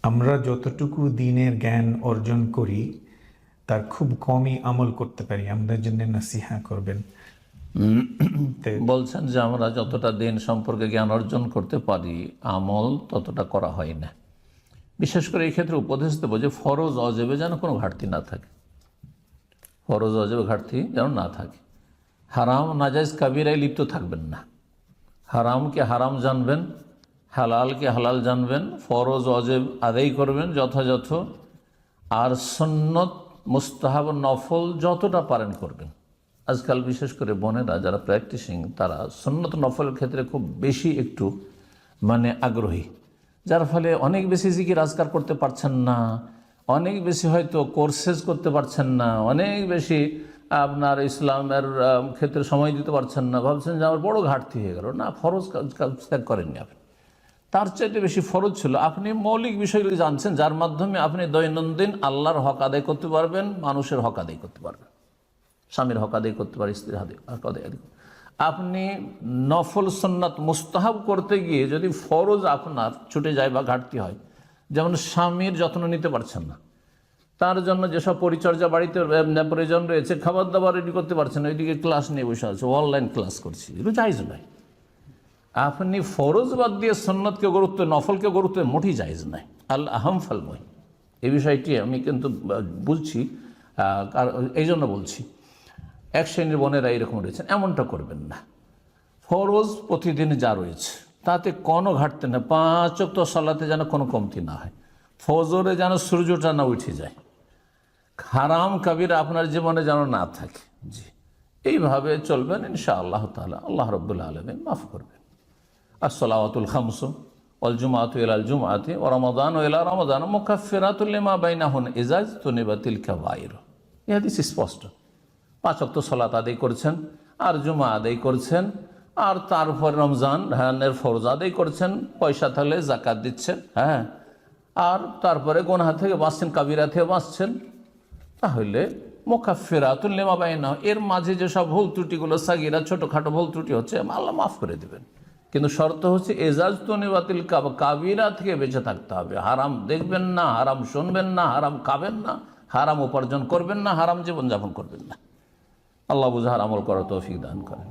আমরা যতটুকু দিনের জ্ঞান অর্জন করি তার খুব কমই আমল করতে পারি, আমাদের জন্য নসিহা করবেন। বলছেন যে আমরা যতটা দিন সম্পর্কে জ্ঞান অর্জন করতে পারি আমল ততটা করা হয় না। বিশেষ করে এই ক্ষেত্রে উপদেশ দেবো যে ফরজ অজেবে যেন কোনো ঘাটতি না থাকে, ফরজ অজেবে ঘাটতি যেন না থাকে। হারাম নাজাইজ কাবিরায় লিপ্ত থাকবেন না। হারামকে হারাম জানবেন, হালালকে হালাল জানবেন, ফরজ অজেব আদায় করবেন যথাযথ, আর সুন্নত মুস্তাহাব নফল যতটা পারেন করবেন। আজকাল বিশেষ করে বোনেরা যারা প্র্যাকটিসিং তারা সুন্নত নফলের ক্ষেত্রে খুব বেশি একটু আগ্রহী, যার ফলে অনেক বেশি জিকির আজকার করতে পারছেন না, অনেক বেশি হয়তো কোর্সেস করতে পারছেন না, অনেক বেশি আপনার ইসলামের ক্ষেত্রে সময় দিতে পারছেন না। ভাবছেন যে আমার বড় ঘাটতি হয়ে গেল। না, ফরজ কাজ ত্যাগ করেননি আপনি, তার চাইতে বেশি ফরজ ছিল। আপনি মৌলিক বিষয়গুলি জানছেন যার মাধ্যমে আপনি দৈনন্দিন আল্লাহর হক আদায় করতে পারবেন, মানুষের হক আদায় করতে পারবেন, স্বামীর হক আদায় করতে পারেন, স্ত্রীর হক আদায়। আপনি নফল সুন্নাত মুস্তাহাব করতে গিয়ে যদি ফরজ আপনার ছুটে যায় বা ঘাটতি হয়, যেমন স্বামীর যত্ন নিতে পারছেন না, তার জন্য যেসব পরিচর্যা বাড়িতে প্রয়োজন রয়েছে, খাবার দাবার রেডি করতে পারছেন, ওইদিকে ক্লাস নিয়ে বসে আছে, অনলাইন ক্লাস করছি, এগুলো জায়েজ নয়। আপনি ফরজ বাদ দিয়ে সুন্নতকে গুরুত্ব, নফলকে গুরুত্ব মোটেই জায়েজ নাই। আল আহম ফাল মুহিম, এই বিষয়টি আমি কিন্তু বলছি, এই জন্য বলছি এক শ্রেণীর বোনেরা এরকম রয়েছেন, এমনটা করবেন না। ফরজ প্রতিদিন যা রয়েছে তাতে কোনো ঘাটতি না, 5 ওয়াক্ত সালাতে যেন কোনো কমতি না হয়, ফজরে যেন সূর্যটা না উঠে যায়, হারাম কাবিরা আপনার জীবনে যেন না থাকে। জি, এইভাবে চলবেন ইনশাআল্লাহ তাআলা, আল্লাহ রাব্বুল আলামিন মাফ করবেন। আসসালাওয়াতুল খামসু ওয়াল জুমআতু ইলাল জুমআতি ওয়া রমাদানু ইলা রমাদান মুকাফফিরাতুল লিমা বাইনাহুন ইজা তুনিবাতিল কাবাইর। এই হাদিস স্পষ্ট। 5 ওয়াক্ত সালাত আদায় করছেন, আর জুমা আদায় করছেন, আর তারপর রমজানের ফরজ আদায় করছেন, পয়সা থাকলে যাকাত দিচ্ছেন, হ্যাঁ, আর তারপরে গুনাহ থেকে বাঁচছেন, কাবিরা থেকে বাঁচছেন, তাহলে মুকাফফিরাতুল লিমা বাইনাহুন, এর মাঝে যেসব ভুল ত্রুটিগুলো সাগীরা ছোটোখাটো ভুল ত্রুটি হচ্ছে আল্লাহ মাফ করে দেবেন। কিন্তু শর্ত হচ্ছে এজাজতুনিবাতিল কাবিরা থেকে বেঁচে থাকতে হবে। হারাম দেখবেন না, হারাম শুনবেন না, হারাম খাবেন না, হারাম উপার্জন করবেন না, হারাম জীবনযাপন করবেন না। আল্লাহ বুঝে আমল করার তৌফিক দান করেন।